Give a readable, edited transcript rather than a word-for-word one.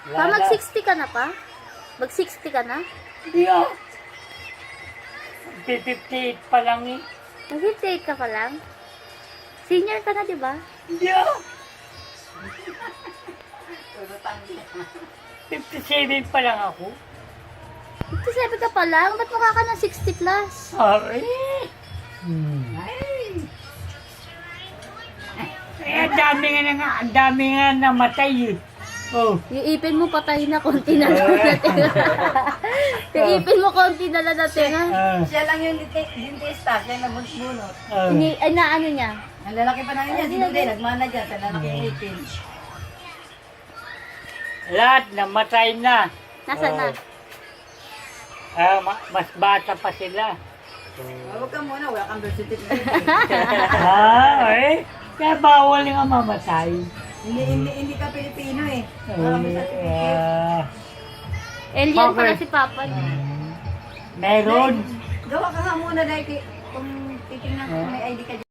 Pa, mag-60 ka na pa? Mag-60 ka na? Hindi ah. 58 pa lang eh. Mag-58 ka pa lang? Senior ka na, di ba? Hindi ah. 57 pa lang ako. 57 ka pa lang? Ba't mukha ka ng 60 plus? Sorry. Ang dami nga namatay eh. Oh. Yung ipin mo patay na, konti na lang natira. Yung ipin mo konti na lang natira. Siya lang yung dentista, siya nabunot. Ay, na ano niya? Ang lalaki pa namin niya, sinuday, nagmana dyan, sa lalaki yung ipin. Lahat namatay na. Nasaan na? Mas bata pa sila. Huwag ka muna, wala kang birth certificate. Eh. Kaya bawal nga mamatay. Hindi ka Pilipino eh. Wala kang birth certificate. Alien pala si Papa. Meron. Gawa ka nga muna dahil kung titingnan ko may ID ka dyan.